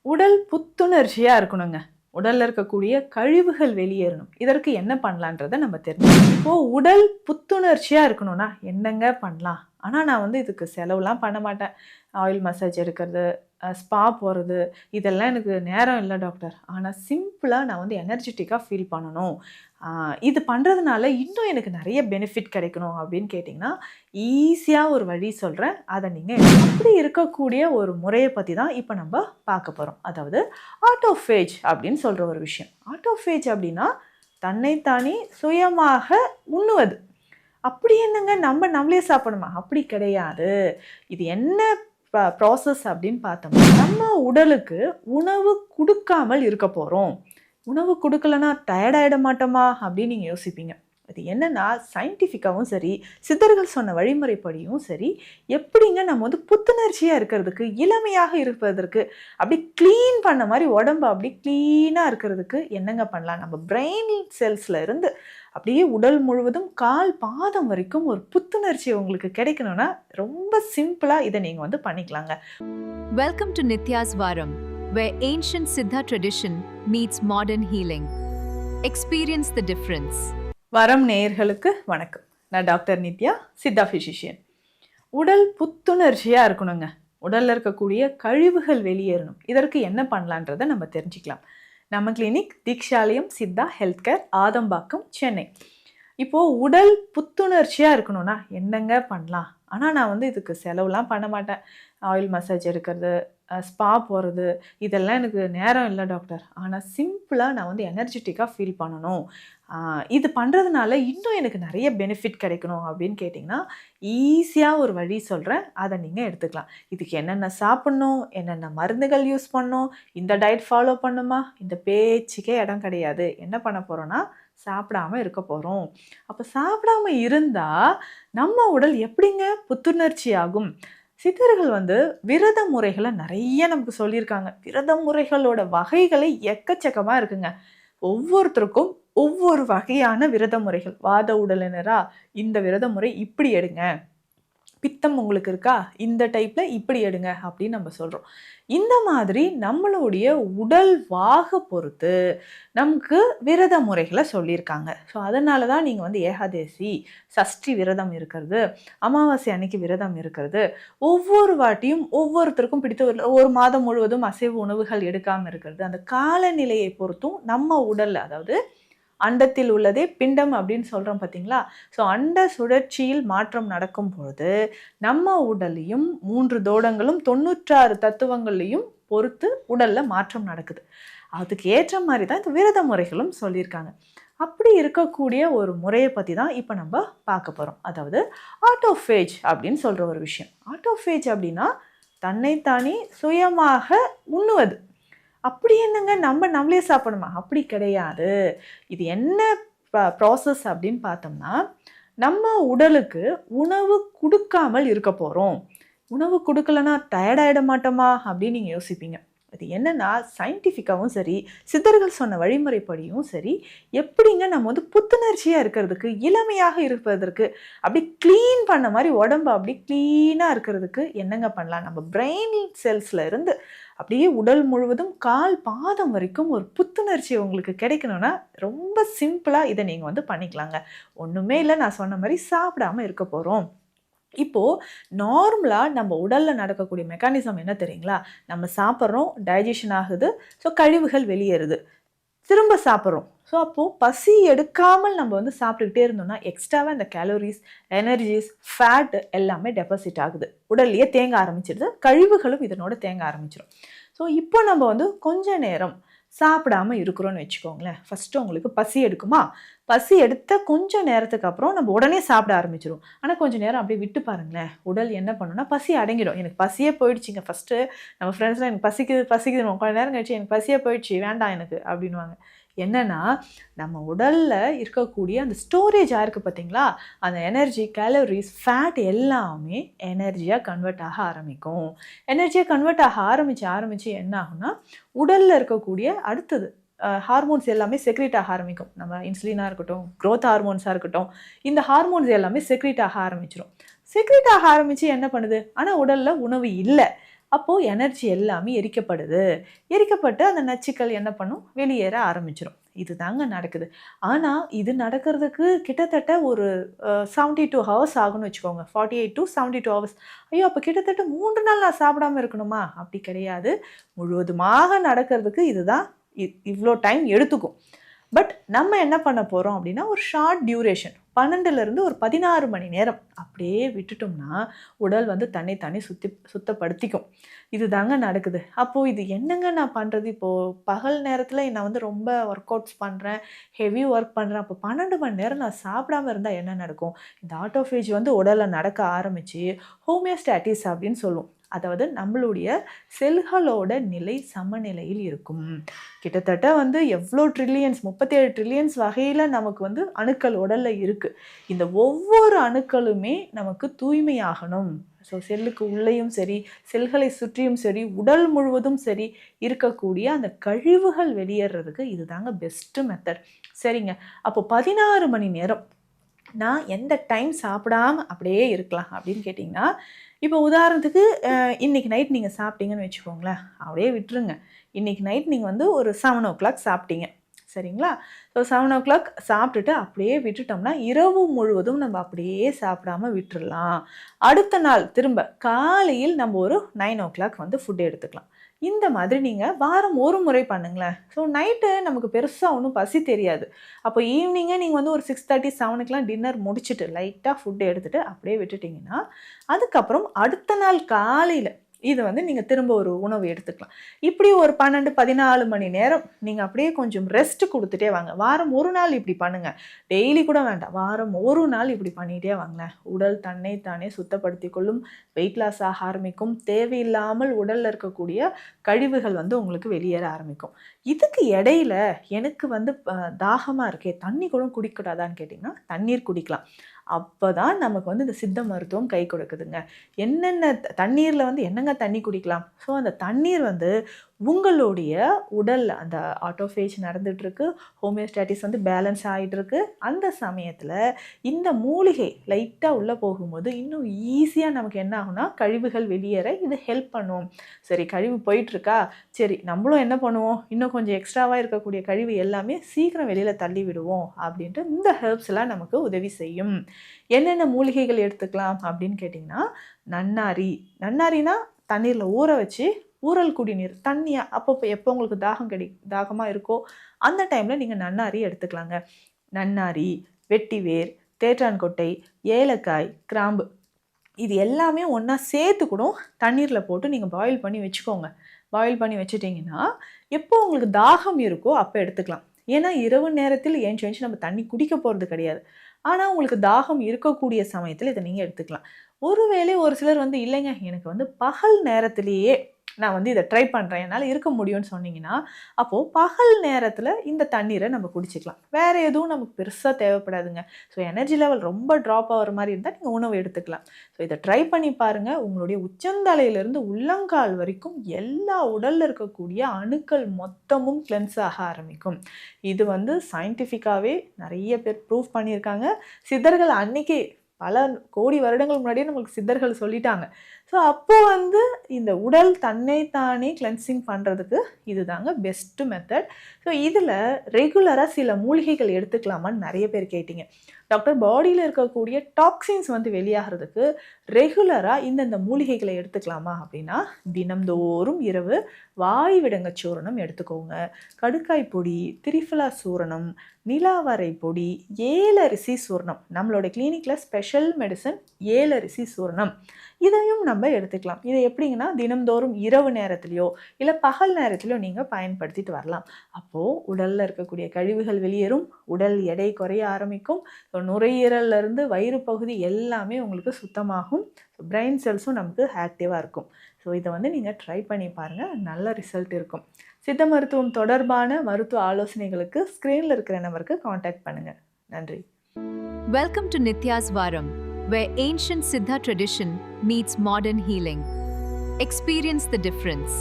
உடல் புத்துணர்ச்சியா இருக்கணுங்க. உடல்ல இருக்கக்கூடிய கழிவுகள் வெளியேறணும். இதற்கு என்ன பண்ணலான்றத நம்ம தெரிஞ்சுக்கணும். இப்போ உடல் புத்துணர்ச்சியா இருக்கணும்னா என்னங்க பண்ணலாம்? ஆனா நான் இதுக்கு செலவுலாம் பண்ண மாட்டேன். ஆயில் மசாஜ் எடுக்கிறது, ஸ்பா போறது, இதெல்லாம் எனக்கு நேரம் இல்ல டாக்டர். ஆனா சிம்பிளா நான் எனர்ஜெட்டிக்கா ஃபீல் பண்ணணும். இது பண்றதுனால இன்னும் எனக்கு நெறைய பெனிஃபிட் கிடைக்கணும் அப்படின்னு கேட்டிங்கன்னா, ஈஸியா ஒரு வழி சொல்றேன். அத நீங்க அப்படி இருக்கக்கூடிய ஒரு முறைய பத்தி தான் இப்ப நம்ப பார்க்க போறோம். அதாவது ஆட்டோஃபேஜ் அப்படின்னு சொல்ற ஒரு விஷயம். ஆட்டோஃபேஜ் அப்படின்னா, தன்னைத்தானே சுயமாக உண்ணுவது. அப்படி என்னங்க நம்மளே சாப்பிடணுமா? அப்படி கிடையாது. இது என்ன ப்ராசஸ் அப்படின்னு பார்த்தோம்னா, நம்ம உடலுக்கு உணவு குடுக்காமல் இருக்க போறோம். உணவு குடுக்கலன்னா டயர்ட் ஆயிட மாட்டோமா? அப்படின்னு நீங்க யோசிப்பீங்க. அது என்னன்னா, சயின்டிஃபிக்காவும் சரி, சித்தர்கள் சொன்ன வழிமுறைப்படியும் சரி, எப்படிங்க நம்ம புத்துணர்ச்சியா இருக்கிறதுக்கு, இளமையாக இருப்பதற்கு, அப்படி கிளீன் பண்ண மாரி உடம்ப அப்படி கிளீனா இருக்கிறதுக்கு என்னங்க பண்ணலாம்? நம்ம பிரெயின் செல்ஸ்ல இருந்து அப்படியே உடல் முழுவதும் கால் பாதம் வரைக்கும் ஒரு புத்துணர்ச்சி உங்களுக்கு கிடைக்கணும்னா, ரொம்ப சிம்பிளா இத நீங்க பண்ணிக்கலாங்க. Welcome to Nitya's Varam, where ancient Siddha tradition meets modern healing. Experience the difference. வரம் நேயர்களுக்கு வணக்கம். நான் டாக்டர் நித்யா, சித்தா பிசிஷியன். உடல் புத்துணர்ச்சியா இருக்கணுங்க. உடல்ல இருக்கக்கூடிய கழிவுகள் வெளியேறணும். இதற்கு என்ன பண்ணலான்றத நம்ம தெரிஞ்சுக்கலாம். நம்ம clinic Deekshalayam Siddha health care, Adambakkam, Chennai. இப்போ உடல் புத்துணர்ச்சியா இருக்கணும்னா என்னங்க பண்ணலாம்? ஆனா நான் இதுக்கு செலவுலாம் பண்ண மாட்டேன். ஆயில் மசாஜ் எடுக்கிறது, ஸ்பா போறது, இதெல்லாம் எனக்கு நேரம் இல்ல டாக்டர். ஆனா சிம்பிளா நான் எனர்ஜெட்டிக்கா ஃபீல் பண்ணணும். இது பண்றதுனால இன்னும் எனக்கு நெறைய பெனிஃபிட் கிடைக்கணும் அப்படின்னு கேட்டிங்கன்னா, ஈஸியா ஒரு வழி சொல்றேன். அத நீங்க எடுத்துக்கலாம். இதுக்கு என்னென்ன சாப்பிடணும்? என்னென்ன மருந்துகள் யூஸ் பண்ணணும்? இந்த டயட் ஃபாலோ பண்ணுமா? இந்த பேச்சுக்கே இடம் கிடையாது. என்ன பண்ண போறோம்னா, சாப்பிடாம இருக்க போறோம். அப்ப சாப்பிடாம இருந்தா, நம்ம உடல் எப்படிங்க புத்துணர்ச்சி ஆகும்? சித்தர்கள் விரத முறைகள நெறைய நமக்கு சொல்லியிருக்காங்க. விரத முறைகளோட வகைகளே எக்கச்சக்கமா இருக்குங்க. ஒவ்வொருத்தருக்கும் ஒவ்வொரு வகையான விரத முறைகள். வாத உடலினரா, இந்த விரத முறை இப்படி எடுங்க. பித்தம் உங்களுக்கு இருக்கா? இந்த டைப்ல இப்படி எடுங்க அப்படின்னு நம்ம சொல்றோம். இந்த மாதிரி நம்மளுடைய உடல் வாக பொறுத்து நமக்கு விரத முறைகள சொல்லியிருக்காங்க. ஸோ அதனால தான் நீங்க ஏகாதேசி, சஷ்டி விரதம் இருக்கிறது, அமாவாசை அன்னைக்கு விரதம் இருக்கிறது, ஒவ்வொரு வாட்டியும் ஒவ்வொருத்தருக்கும் பிடித்த ஒரு மாதம் முழுவதும் அசைவ உணவுகள் எடுக்காம இருக்கிறது. அந்த காலநிலையை பொறுத்தும் நம்ம உடல்ல, அதாவது அண்டத்தில் உள்ளதே பிண்டம் அப்படின்னு சொல்றோம் பார்த்தீங்களா? ஸோ அண்ட சுழற்சியில் மாற்றம் நடக்கும் பொழுது, நம்ம உடலையும் 3 தோடங்களும் 96 தத்துவங்களையும் பொறுத்து உடல்ல மாற்றம் நடக்குது. அதுக்கு ஏற்ற மாரி தான் இந்த விரத முறைகளும் சொல்லியிருக்காங்க. அப்படி இருக்கக்கூடிய ஒரு முறைய பத்தி தான் இப்ப நம்ம பார்க்க போறோம். அதாவது ஆட்டோஃபேஜ் அப்படின்னு சொல்ற ஒரு விஷயம். ஆட்டோஃபேஜ் அப்படின்னா, தன்னைத்தானே சுயமாக உண்ணுவது. அப்படி என்னங்க நம்மளே சாப்பிடணுமா? அப்படி கிடையாது. இது என்ன ப்ராசஸ் அப்படின்னு பார்த்தோம்னா, நம்ம உடலுக்கு உணவு குடுக்காமல் இருக்க போறோம். உணவு குடுக்கலன்னா டயர்ட் ஆயிட மாட்டோமா? அப்படின்னு நீங்க யோசிப்பீங்க. அது என்னன்னா, சயின்டிஃபிக்காவும் சரி, சித்தர்கள் சொன்ன வழிமுறைப்படியும் சரி, எப்படிங்க நம்ம புத்துணர்ச்சியா இருக்கிறதுக்கு, இளமையாக இருப்பதற்கு, அப்படி கிளீன் பண்ண மாரி உடம்ப அப்படி கிளீனா இருக்கிறதுக்கு என்னங்க பண்ணலாம்? நம்ம பிரெயின் செல்ஸ்ல இருந்து அப்படியே உடல் முழுவதும் கால் பாதம் வரைக்கும் ஒரு புத்துணர்ச்சி உங்களுக்கு கிடைக்கணும்னா, ரொம்ப சிம்பிளா இத நீங்க பண்ணிக்கலாங்க. ஒண்ணுமே இல்ல, நான் சொன்ன மாரி சாப்பிடாம இருக்க போறோம். இப்போ நார்மலா நம்ம உடல்ல நடக்கக்கூடிய மெக்கானிசம் என்ன தெரியுங்களா? நம்ம சாப்பிடுறோம், டைஜஷன் ஆகுது. ஸோ கழிவுகள் வெளியேறுது. திரும்ப சாப்பிடுறோம். ஸோ அப்போ பசி எடுக்காமல் நம்ம சாப்பிட்டுக்கிட்டே இருந்தோம்னா, எக்ஸ்ட்ராவா இந்த கேலோரிஸ், எனர்ஜிஸ், ஃபேட் எல்லாமே டெபாசிட் ஆகுது. உடல்லயே தேங்க ஆரம்பிச்சிடுது. கழிவுகளும் இதனோட தேங்க ஆரம்பிச்சிரும். ஸோ இப்போ நம்ம கொஞ்ச நேரம் சாப்பிடாம இருக்கிறோம்னு வச்சுக்கோங்களேன். ஃபர்ஸ்ட்டு உங்களுக்கு பசி எடுக்குமா? பசி எடுத்த கொஞ்ச நேரத்துக்கு அப்புறம் நம்ம உடனே சாப்பிட ஆரம்பிச்சுருவோம். ஆனா கொஞ்ச நேரம் அப்படியே விட்டு பாருங்களேன். உடல் என்ன பண்ணும்னா, பசி அடங்கிடும். எனக்கு பசியே போயிடுச்சுங்க. ஃபர்ஸ்ட்டு நம்ம ஃப்ரெண்ட்ஸ்லாம் எனக்கு பசிக்குது பசிக்குதுன்னுவோம். கொஞ்ச நேரம் கழிச்சு எனக்கு பசியே போயிடுச்சு, வேண்டாம் எனக்கு அப்படின்னுவாங்க. என்னன்னா, நம்ம உடல்ல இருக்கக்கூடிய அந்த ஸ்டோரேஜ் ஆயிருக்கு பார்த்தீங்களா? அந்த எனர்ஜி, கேலோரிஸ், ஃபேட் எல்லாமே எனர்ஜியா கன்வெர்ட் ஆக ஆரம்பிக்கும். எனர்ஜியா கன்வெர்ட் ஆக ஆரம்பிச்சு என்ன ஆகும்னா, உடல்ல இருக்கக்கூடிய அடுத்தது ஹார்மோன்ஸ் எல்லாமே செக்ரீட் ஆக ஆரம்பிக்கும். நம்ம இன்சுலினா இருக்கட்டும், குரோத் ஹார்மோன்ஸா இருக்கட்டும், இந்த ஹார்மோன்ஸ் எல்லாமே செக்ரீட் ஆக ஆரம்பிச்சுரும். செக்ரீட் ஆக ஆரம்பிச்சு என்ன பண்ணுது? ஆனா உடல்ல உணவு இல்ல. அப்போது எனர்ஜி எல்லாமே எரிக்கப்பட்டு அந்த நச்சுக்கள் என்ன பண்ணும், வெளியேற ஆரம்பிச்சிடும். இது தாங்க நடக்குது. ஆனால் இது நடக்கிறதுக்கு கிட்டத்தட்ட ஒரு 72 ஹவர்ஸ் ஆகும்னு வச்சுக்கோங்க. 48 to 72 ஹவர்ஸ். ஐயோ, அப்போ கிட்டத்தட்ட 3 நாள் நான் சாப்பிடாம இருக்கணுமா? அப்படி கிடையாது. முழுவதுமாக நடக்கிறதுக்கு இதுதான் இவ்வளோ டைம் எடுத்துக்கும். பட் நம்ம என்ன பண்ண போகிறோம் அப்படின்னா, ஒரு ஷார்ட் டியூரேஷன் 12லேருந்து ஒரு 16 மணி நேரம் அப்படியே விட்டுட்டோம்னா உடல் வந்து தன்னைத்தானே சுத்தப்படுத்திக்கும். இது தாங்க நடக்குது. அப்போது இது என்னங்க நான் பண்ணுறது? இப்போது பகல் நேரத்தில் நான் வந்து ரொம்ப ஒர்க் அவுட்ஸ் பண்ணுறேன், ஹெவி ஒர்க் பண்ணுறேன். அப்போ 12 மணி நேரம் நான் சாப்பிடாம இருந்தால் என்ன நடக்கும்? இந்த ஆட்டோஃபேஜ் வந்து உடலில் நடக்க ஆரம்பித்து ஹோமியோஸ்டாட்டிஸ் அப்படின்னு சொல்லுவோம். அதாவது நம்மளுடைய செல்களோட நிலை சமநிலையில் இருக்கும். கிட்டத்தட்ட வந்து எவ்வளோ ட்ரில்லியன்ஸ், 37 ட்ரில்லியன்ஸ் வகையில் நமக்கு வந்து அணுக்கள் உடலில் இருக்குது. இந்த ஒவ்வொரு அணுக்களுமே நமக்கு தூய்மையாகணும். ஸோ செல்லுக்கு உள்ளேயும் சரி, செல்களை சுற்றியும் சரி, உடல் முழுவதும் சரி இருக்கக்கூடிய அந்த கழிவுகள் வெளியேறதுக்கு இது தாங்க பெஸ்ட்டு மெத்தட். சரிங்க, அப்போ 16 மணி நேரம் நான் எந்த டைம் சாப்பிடாம அப்படியே இருக்கலாம் அப்படின்னு கேட்டிங்கன்னா, இப்போ உதாரணத்துக்கு இன்றைக்கி நைட் நீங்கள் சாப்பிட்டீங்கன்னு வச்சுக்கோங்களேன், அப்படியே விட்டுருங்க. இன்றைக்கி நைட் நீங்கள் வந்து ஒரு 7 o'clock சாப்பிட்டீங்க, சரிங்களா? ஸோ 7 o'clock சாப்பிட்டுட்டு அப்படியே விட்டுட்டோம்னா இரவு முழுவதும் நம்ம அப்படியே சாப்பிடாம விட்டுறலாம். அடுத்த நாள் திரும்ப காலையில் நம்ம ஒரு 9 o'clock வந்து ஃபுட் எடுத்துக்கலாம். இந்த மாதிரி நீங்கள் வாரம் ஒரு முறை பண்ணுங்களேன். ஸோ நைட்டு நமக்கு பெருசாக ஒன்றும் பசி தெரியாது. அப்போ ஈவினிங்கே நீங்கள் வந்து ஒரு 6:30 7 டின்னர் முடிச்சுட்டு லைட்டாக ஃபுட்டு எடுத்துகிட்டு அப்படியே விட்டுட்டிங்கன்னா, அதுக்கப்புறம் அடுத்த நாள் காலையில் இது வந்து நீங்கள் திரும்ப ஒரு உணவு எடுத்துக்கலாம். இப்படி ஒரு 12-14 மணி நேரம் நீங்கள் அப்படியே கொஞ்சம் ரெஸ்ட் கொடுத்துட்டே வாங்க. வாரம் ஒரு நாள் இப்படி பண்ணுங்கள். டெய்லி கூட வேண்டாம், வாரம் ஒரு நாள் இப்படி பண்ணிகிட்டே வாங்களேன். உடல் தன்னைத்தானே சுத்தப்படுத்தி கொள்ளும், வெயிட் லாஸ் ஆக ஆரம்பிக்கும், தேவையில்லாமல் உடலில் இருக்கக்கூடிய கழிவுகள் வந்து உங்களுக்கு வெளியேற ஆரம்பிக்கும். இதுக்கு இடையில எனக்கு வந்து தாகமாக இருக்கே, தண்ணி கூட குடிக்கூடாதான்னு கேட்டிங்கன்னா, தண்ணீர் குடிக்கலாம். அப்போ தான் நமக்கு வந்து இந்த சித்த மருத்துவம் கை கொடுக்குதுங்க. என்னென்ன தண்ணீரில் வந்து என்னங்க தண்ணி குடிக்கலாம்? ஸோ அந்த தண்ணீர் வந்து உங்களுடைய உடலில் அந்த ஆட்டோஃபேஜ் நடந்துகிட்ருக்கு, ஹோமியோஸ்டாட்டிஸ் வந்து பேலன்ஸ் ஆகிட்டுருக்கு. அந்த சமயத்தில் இந்த மூலிகை லைட்டாக உள்ளே போகும்போது இன்னும் ஈஸியாக நமக்கு என்ன ஆகும்னா கழிவுகள் வெளியேற இது ஹெல்ப் பண்ணும். சரி, கழிவு போயிட்டுருக்கா, சரி நம்மளும் என்ன பண்ணுவோம், இன்னும் கொஞ்சம் எக்ஸ்ட்ராவாக இருக்கக்கூடிய கழிவு எல்லாமே சீக்கிரம் வெளியில் தள்ளி விடுவோம் அப்படின்ட்டு இந்த ஹெர்ப்ஸ் எல்லாம் நமக்கு உதவி செய்யும். என்னென்ன மூலிகைகள் எடுத்துக்கலாம் அப்படின்னு கேட்டிங்கன்னா, நன்னாரினா தண்ணீரில் ஊற வச்சு ஊறல் குடிநீர் தண்ணியாக அப்பப்போ எப்போ உங்களுக்கு தாகமாக இருக்கோ அந்த டைமில் நீங்கள் நன்னாரி எடுத்துக்கலாங்க. நன்னாரி, வெட்டிவேர், தேற்றான்கொட்டை, ஏலக்காய், கிராம்பு இது எல்லாமே ஒன்றா சேர்த்து கூட தண்ணீரில் போட்டு நீங்கள் பாயில் பண்ணி வச்சுக்கோங்க. பாயில் பண்ணி வச்சுட்டிங்கன்னா எப்போ உங்களுக்கு தாகம் இருக்கோ அப்போ எடுத்துக்கலாம். ஏன்னா இரவு நேரத்தில் ஏஞ்சி நம்ம தண்ணி குடிக்க போகிறது கிடையாது. ஆனால் உங்களுக்கு தாகம் இருக்கக்கூடிய சமயத்தில் இதை நீங்கள் எடுத்துக்கலாம். ஒருவேளை ஒரு சிலர் வந்து இல்லைங்க எனக்கு வந்து பகல் நேரத்திலேயே நான் வந்து இதை ட்ரை பண்ணுறேன், என்னால் இருக்க முடியும்னு சொன்னீங்கன்னா, அப்போது பகல் நேரத்தில் இந்த தண்ணீரை நம்ம குடிச்சிக்கலாம். வேறு எதுவும் நமக்கு பெருசாக தேவைப்படாதுங்க. ஸோ எனர்ஜி லெவல் ரொம்ப ட்ராப் ஆகிற மாதிரி இருந்தால் நீங்கள் உணவு எடுத்துக்கலாம். ஸோ இதை ட்ரை பண்ணி பாருங்கள். உங்களுடைய உச்சந்தலையிலிருந்து உள்ளங்கால் வரைக்கும் எல்லா உடலில் இருக்கக்கூடிய அணுக்கள் மொத்தமும் கிளென்ஸ் ஆக ஆரம்பிக்கும். இது வந்து சயின்டிஃபிக்காகவே நிறைய பேர் ப்ரூவ் பண்ணியிருக்காங்க. சித்தர்கள் அன்னைக்கே பல கோடி வருடங்கள் முன்னாடியே நம்மளுக்கு சித்தர்கள் சொல்லிட்டாங்க. ஸோ அப்போது வந்து இந்த உடல் தன்னைத்தானே கிளென்சிங் பண்ணுறதுக்கு இது தாங்க பெஸ்ட்டு மெத்தட். ஸோ இதில் ரெகுலராக சில மூலிகைகள் எடுத்துக்கலாமான்னு நிறைய பேர் கேட்டிங்க. டாக்டர், பாடியில் இருக்கக்கூடிய டாக்ஸின்ஸ் வந்து வெளியாகிறதுக்கு ரெகுலராக இந்தந்த மூலிகைகளை எடுத்துக்கலாமா அப்படின்னா, தினம்தோறும் இரவு வாய் விடங்க சூரணம் எடுத்துக்கோங்க. கடுக்காய் பொடி, திரிஃபலா சூரணம், நிலாவரை பொடி, ஏலரிசி சூரணம், நம்மளோட கிளினிக்கில் ஸ்பெஷல் மெடிசன் ஏலரிசி சூரணம், இதையும் நம்ம எடுத்துக்கலாம். இதை எப்படிங்கன்னா தினம்தோறும் இரவு நேரத்துலையோ இல்லை பகல் நேரத்துலையோ நீங்கள் பயன்படுத்திட்டு வரலாம். அப்போது உடலில் இருக்கக்கூடிய கழிவுகள் வெளியேறும், உடல் எடை குறைய ஆரம்பிக்கும். ஸோ நுரையீரல்லேருந்து வயிறு பகுதி எல்லாமே உங்களுக்கு சுத்தமாகும். ஸோ பிரெயின் செல்ஸும் நமக்கு ஆக்டிவாக இருக்கும். ஸோ இதை வந்து நீங்கள் ட்ரை பண்ணி பாருங்கள், நல்ல ரிசல்ட் இருக்கும். சித்த மருத்துவம் தொடர்பான மருத்துவ ஆலோசனைகளுக்கு ஸ்க்ரீனில் இருக்கிற நம்பருக்கு காண்டாக்ட் பண்ணுங்கள். நன்றி. Welcome to Nitya's Varam, where ancient Siddha tradition meets modern healing. Experience the difference.